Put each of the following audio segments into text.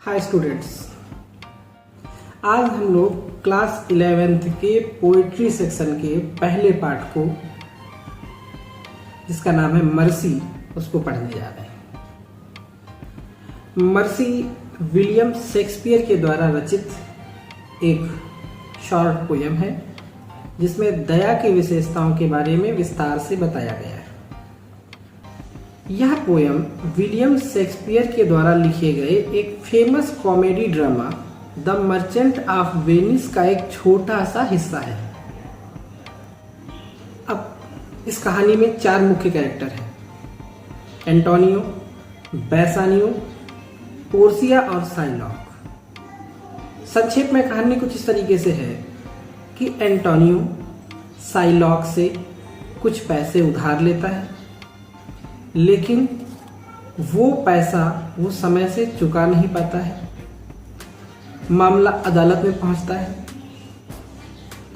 Hi students, आज हम लोग क्लास 11th के पोइट्री सेक्शन के पहले पार्ट को, जिसका नाम है मर्सी, उसको पढ़ने जा रहे हैं। मर्सी विलियम शेक्सपियर के द्वारा रचित एक शॉर्ट पोयम है, जिसमें दया की विशेषताओं के बारे में विस्तार से बताया गया है। यह पोयम विलियम शेक्सपियर के द्वारा लिखे गए एक famous comedy drama the merchant of Venice का एक छोटा सा हिस्सा है। अब इस कहानी में 4 मुख्य कैरेक्टर हैं: एंटोनियो, बेसानियो, पोर्सिया और साइलॉक। संक्षेप में कहानी कुछ इस तरीके से है कि एंटोनियो साइलॉक से कुछ पैसे उधार लेता है, लेकिन वो पैसा वो समय से चुका नहीं पाता है। मामला अदालत में पहुंचता है।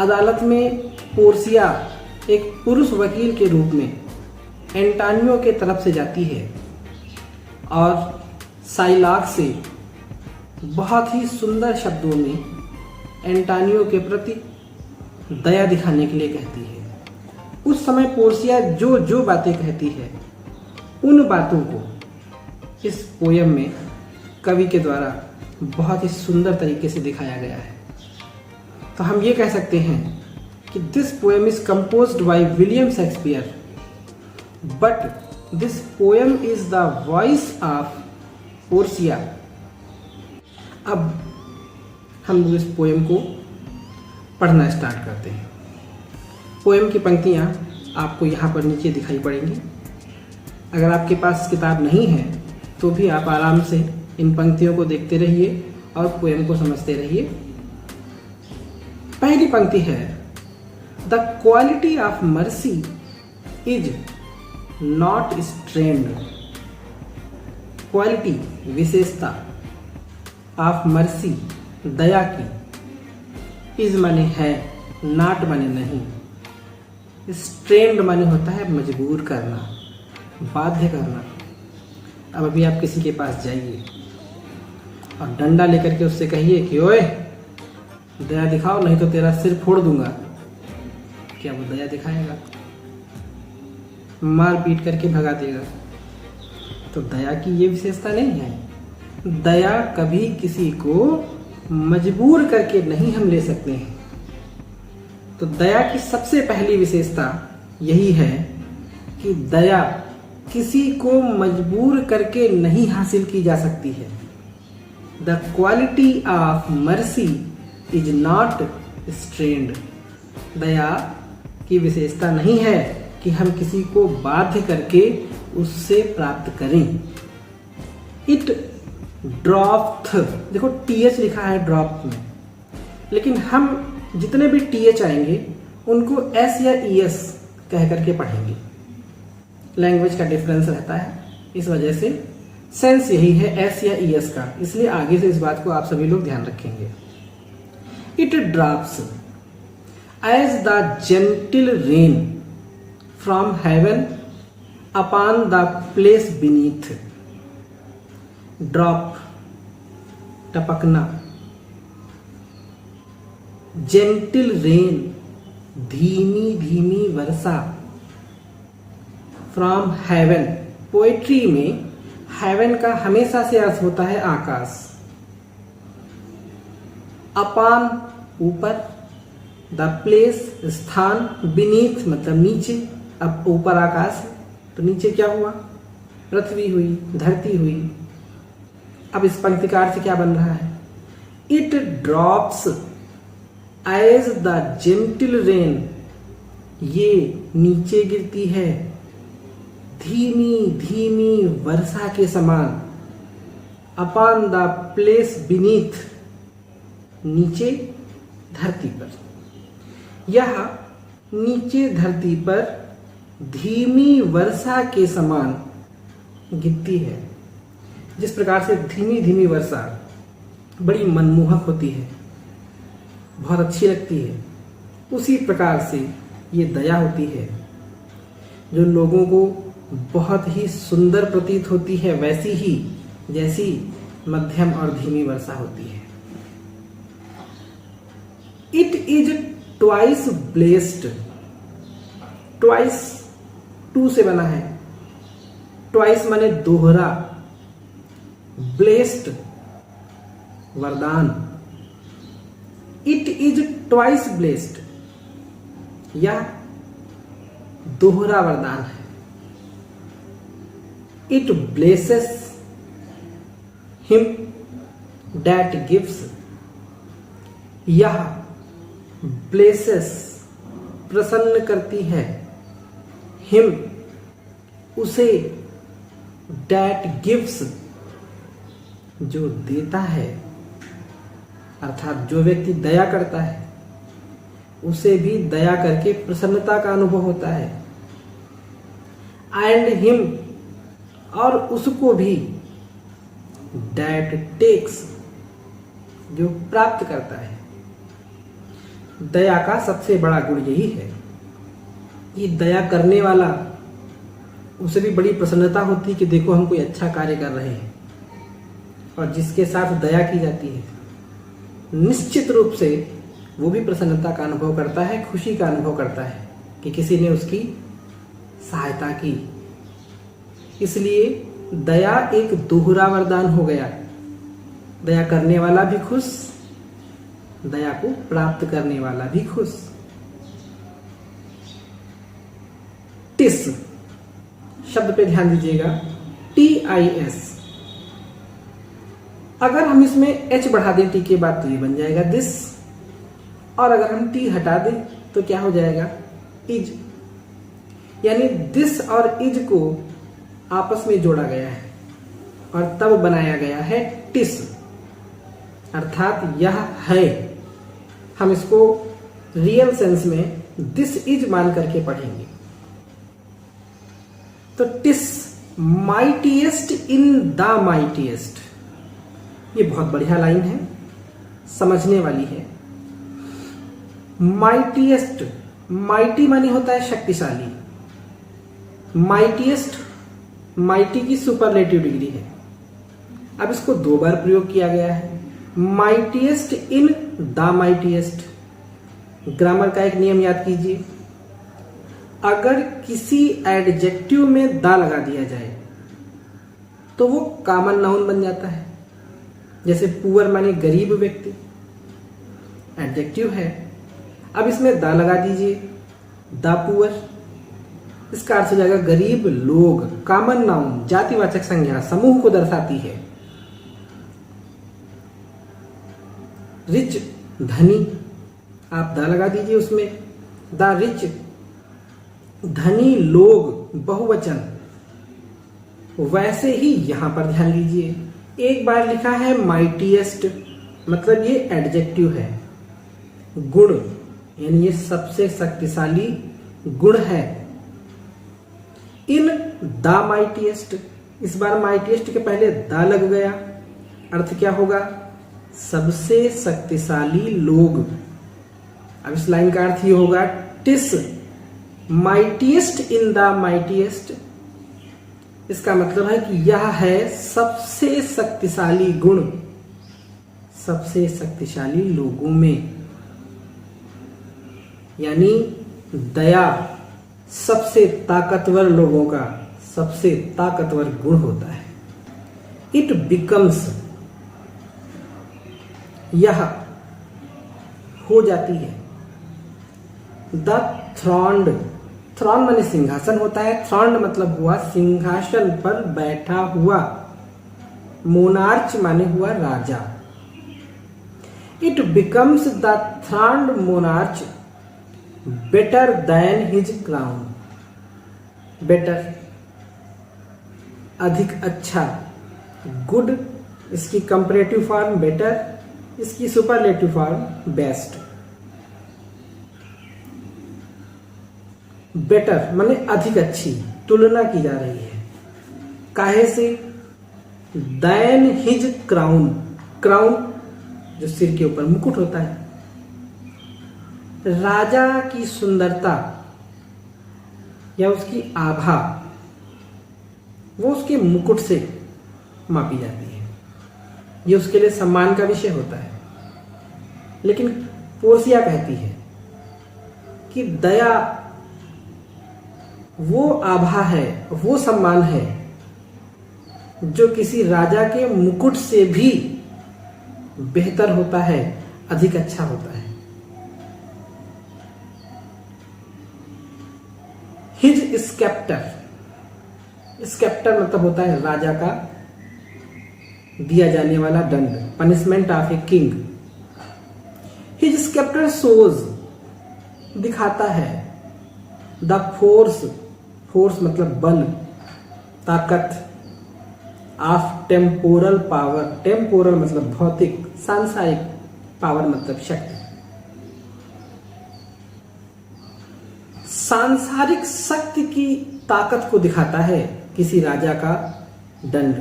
अदालत में पोर्सिया एक पुरुष वकील के रूप में एंटोनियो के तरफ से जाती है और साइलॉक से बहुत ही सुंदर शब्दों में एंटोनियो के प्रति दया दिखाने के लिए कहती है। उस समय पोर्सिया जो जो बातें कहती है, उन बातों को इस पोयम में कवि के द्वारा बहुत ही सुंदर तरीके से दिखाया गया है। तो हम ये कह सकते हैं कि this poem is composed by William Shakespeare, but this poem is the voice of Portia. अब हम लोग इस पोयम को पढ़ना स्टार्ट करते हैं। पोयम की पंक्तियाँ आपको यहाँ पर नीचे दिखाई पड़ेंगी। अगर आपके पास किताब नहीं है तो भी आप आराम से इन पंक्तियों को देखते रहिए और पोयम को समझते रहिए। पहली पंक्ति है, the quality of mercy is not strained. Quality, विशेषता, ऑफ मर्सी, दया की, इज माने है, नॉट माने नहीं, स्ट्रेन्ड माने होता है मजबूर करना, बाध्य करना। अब अभी आप किसी के पास जाइए और डंडा लेकर के उससे कहिए कि ओए दया दिखाओ, नहीं तो तेरा सिर फोड़ दूंगा। क्या वो दया दिखाएगा? मार पीट करके भगा देगा। तो दया की ये विशेषता नहीं है। दया कभी किसी को मजबूर करके नहीं हम ले सकते हैं। तो दया की सबसे पहली विशेषता यही है कि दया किसी को मजबूर करके नहीं हासिल की जा सकती है। The quality of mercy is not strained. दया की विशेषता नहीं है कि हम किसी को बाध्य करके उससे प्राप्त करें। इट ड्रॉप्थ, देखो TH लिखा है ड्रॉप में, लेकिन हम जितने भी TH आएंगे उनको S या ES कह करके पढ़ेंगे। लैंग्वेज का डिफरेंस रहता है, इस वजह से सेंस यही है S या ES का, इसलिए आगे से इस बात को आप सभी लोग ध्यान रखेंगे। It drops as the gentle rain from heaven upon the place beneath. Drop, टपकना, जेंटिल रेन, धीमी धीमी वर्षा, फ्रॉम हेवन। पोएट्री में हेवन का हमेशा से अर्थ होता है आकाश। अपॉन, ऊपर, द प्लेस, स्थान, बीनीथ मतलब नीचे। अब ऊपर आकाश है तो नीचे क्या हुआ? पृथ्वी हुई, धरती हुई। अब इस पंक्ति का अर्थ क्या बन रहा है? It drops as the gentle rain, ये नीचे गिरती है धीमी धीमी वर्षा के समान। अपॉन द प्लेस बीनीथ, नीचे धरती पर। यह नीचे धरती पर धीमी वर्षा के समान गिरती है। जिस प्रकार से धीमी धीमी वर्षा बड़ी मनमोहक होती है, बहुत अच्छी लगती है, उसी प्रकार से ये दया होती है, जो लोगों को बहुत ही सुंदर प्रतीत होती है, वैसी ही जैसी मध्यम और धीमी वर्षा होती है। It is twice blessed. Twice two से बना है, ट्वाइस माने दोहरा, ब्लेस्ड वरदान। इट इज ट्वाइस ब्लेस्ड, यह दोहरा वरदान है। It blesses him that gives, यह ब्लेसेस प्रसन्न करती है, हिम उसे, दैट गिव्स जो देता है, अर्थात जो व्यक्ति दया करता है उसे भी दया करके प्रसन्नता का अनुभव होता है। एंड हिम और उसको भी, दैट टेक्स जो प्राप्त करता है। दया का सबसे बड़ा गुण यही है, ये दया करने वाला उसे भी बड़ी प्रसन्नता होती है कि देखो हम कोई अच्छा कार्य कर रहे हैं। और जिसके साथ दया की जाती है निश्चित रूप से वो भी प्रसन्नता का अनुभव करता है, खुशी का अनुभव करता है कि किसी ने उसकी सहायता की। इसलिए दया एक दोहरा वरदान हो गया, दया करने वाला भी खुश, दया को प्राप्त करने वाला भी खुश। टिस शब्द पे ध्यान दीजिएगा, TIS। अगर हम इसमें H बढ़ा दें टी के बाद तो ये बन जाएगा दिस, और अगर हम टी हटा दें तो क्या हो जाएगा, इज। यानी दिस और इज को आपस में जोड़ा गया है और तब बनाया गया है टिस, अर्थात यह है। हम इसको रियल सेंस में दिस इज मान करके पढ़ेंगे। तो TISS mightiest in the mightiest, ये बहुत बढ़िया लाइन है, समझने वाली है। माइटीएस्ट, माइटी मानी होता है शक्तिशाली, माइटीएस्ट माइटी की सुपरलेटिव डिग्री है। अब इसको दो बार प्रयोग किया गया है, mightiest in the mightiest. Grammar का एक नियम याद कीजिए, अगर किसी एडजेक्टिव में द लगा दिया जाए तो वो कॉमन नाउन बन जाता है। जैसे पुअर माने गरीब व्यक्ति, एडजेक्टिव है। अब इसमें द लगा दीजिए, द पुअर, इसका अर्थ हो जाएगा गरीब लोग, कॉमन नाउन, जातिवाचक संज्ञा, समूह को दर्शाती है। रिच धनी, आप द लगा दीजिए उसमें, द रिच, धनी लोग, बहुवचन। वैसे ही यहां पर ध्यान दीजिए, एक बार लिखा है माइटीएस्ट, मतलब ये एडजेक्टिव है, गुण, यानी ये सबसे शक्तिशाली गुण है। इन द माइटीएस्ट, इस बार माइटीएस्ट के पहले द लग गया, अर्थ क्या होगा, सबसे शक्तिशाली लोग। अब इस लाइन का अर्थ ये होगा, TISS mightiest in the mightiest, इसका मतलब है कि यह है सबसे शक्तिशाली गुण, सबसे शक्तिशाली लोगों में। यानी दया सबसे ताकतवर लोगों का सबसे ताकतवर गुण होता है। इट बिकम्स, यह हो जाती है। द थ्रॉन्ड, थ्रॉन माने सिंहासन होता है, थ्रॉन्ड मतलब हुआ सिंहासन पर बैठा हुआ, मोनार्च माने हुआ राजा। It becomes the throned monarch better than his crown. Better अधिक अच्छा, गुड इसकी कंपैरेटिव फॉर्म बेटर, इसकी सुपरलेटिव फॉर्म बेस्ट। बेटर माने अधिक अच्छी, तुलना की जा रही है, काहे से, देन हिज क्राउन, क्राउन जो सिर के ऊपर मुकुट होता है। राजा की सुंदरता या उसकी आभा वो उसके मुकुट से मापी जाती है। ये उसके लिए सम्मान का विषय होता है। लेकिन पोर्सिया कहती है कि दया वो आभा है, वो सम्मान है जो किसी राजा के मुकुट से भी बेहतर होता है, अधिक अच्छा होता है। हिज स्केप्टर, स्केप्टर मतलब होता है राजा का दिया जाने वाला दंड, punishment of a king. His sceptre shows दिखाता है द फोर्स, फोर्स मतलब बल, ताकत, ऑफ टेम्पोरल पावर, टेम्पोरल मतलब भौतिक, सांसारिक, पावर मतलब शक्ति, सांसारिक शक्ति की ताकत को दिखाता है किसी राजा का दंड।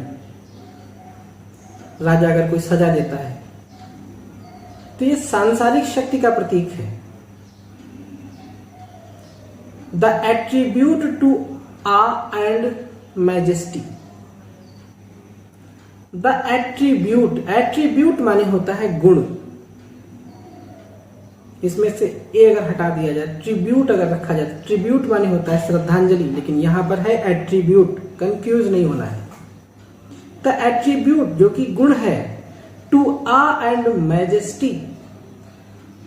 राजा अगर कोई सजा देता है तो ये सांसारिक शक्ति का प्रतीक है। The attribute to awe and majesty, the attribute, attribute माने होता है गुण। इसमें से ए अगर हटा दिया जाए, ट्रिब्यूट अगर रखा जाए, ट्रिब्यूट माने होता है श्रद्धांजलि, लेकिन यहां पर है एट्रीब्यूट, कंफ्यूज नहीं होना है। द एट्रीब्यूट जो कि गुण है, टू आ एंड मैजेस्टी,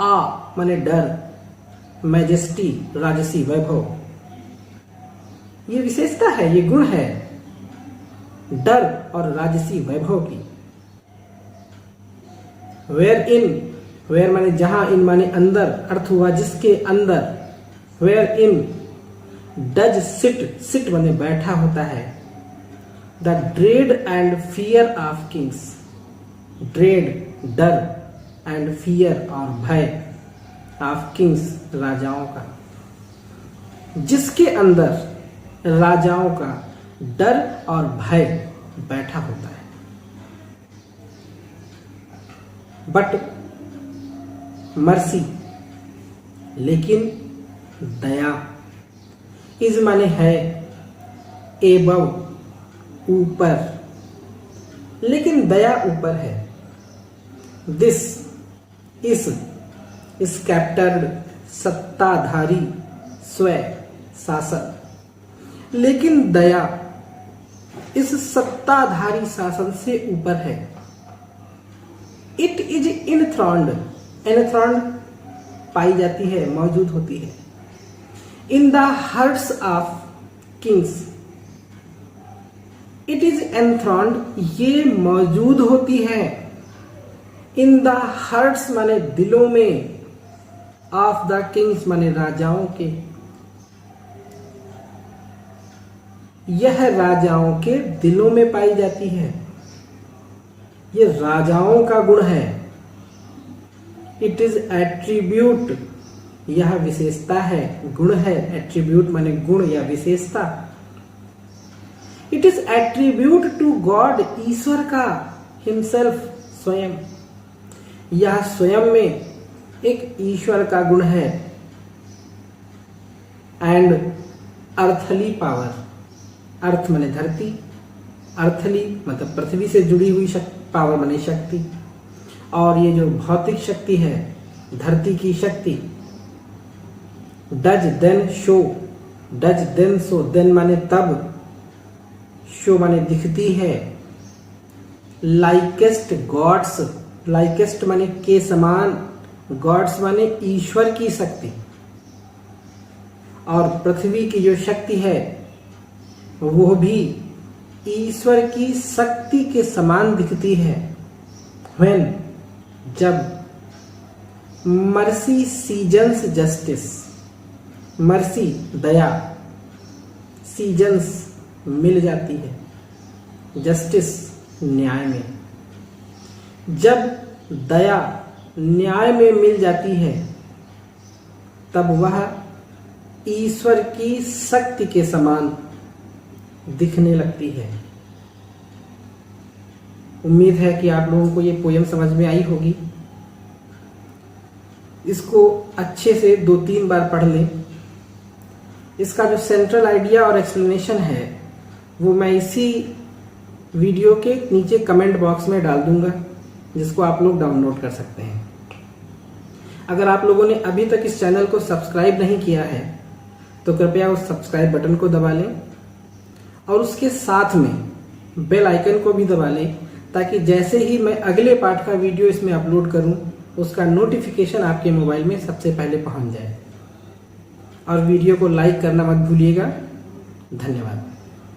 आ माने डर, मैजेस्टी राजसी वैभव, ये विशेषता है, ये गुण है डर और राजसी वैभव की। वेयर इन, वेयर माने जहां, इन माने अंदर, अर्थ हुआ जिसके अंदर, where in does sit, sit माने बैठा होता है, the dread and fear of kings, dread डर एंड फियर और भय, ऑफ किंग्स राजाओं का, जिसके अंदर राजाओं का डर और भय बैठा होता है। बट मर्सी, लेकिन दया, इज माने है, एबव ऊपर, लेकिन दया ऊपर है। दिस इस स्कैप्टर्ड सत्ताधारी स्व शासन, लेकिन दया इस सत्ताधारी शासन से ऊपर है। इट इज इनथ्रॉन्ड, एनथ्रॉन्ड पाई जाती है, मौजूद होती है। In the hearts of kings, it is enthroned, ये मौजूद होती है। इन द हार्ट्स माने दिलों में, ऑफ द किंग्स माने राजाओं के, यह राजाओं के दिलों में पाई जाती है। ये राजाओं का गुण है। इट इज एट्रीब्यूट, यह विशेषता है, गुण है। एट्रीब्यूट माने गुण या विशेषता। It is attribute to God, ईश्वर का, हिमसेल्फ स्वयं, यह स्वयं में एक ईश्वर का गुण है। एंड अर्थली पावर, अर्थ माने धरती, अर्थली मतलब पृथ्वी से जुड़ी हुई पावर माने शक्ति, और ये जो भौतिक शक्ति है, धरती की शक्ति। Does then show, does then show, then माने तब, शो माने दिखती है। लाइकेस्ट गॉड्स, लाइकेस्ट माने के समान, गॉड्स माने ईश्वर की शक्ति, और पृथ्वी की जो शक्ति है वो भी ईश्वर की शक्ति के समान दिखती है। When, जब मर्सी सीजन्स जस्टिस, मर्सी दया, सीजन्स मिल जाती है, जस्टिस न्याय में, जब दया न्याय में मिल जाती है तब वह ईश्वर की शक्ति के समान दिखने लगती है। उम्मीद है कि आप लोगों को ये पोयम समझ में आई होगी। इसको अच्छे से 2-3 बार पढ़ लें। इसका जो सेंट्रल आइडिया और एक्सप्लेनेशन है वो मैं इसी वीडियो के नीचे कमेंट बॉक्स में डाल दूंगा। जिसको आप लोग डाउनलोड कर सकते हैं। अगर आप लोगों ने अभी तक इस चैनल को सब्सक्राइब नहीं किया है तो कृपया उस सब्सक्राइब बटन को दबा लें और उसके साथ में बेल आइकन को भी दबा लें, ताकि जैसे ही मैं अगले पार्ट का वीडियो इसमें अपलोड करूं उसका नोटिफिकेशन आपके मोबाइल में सबसे पहले पहुंच जाए। और वीडियो को लाइक करना मत भूलिएगा। धन्यवाद।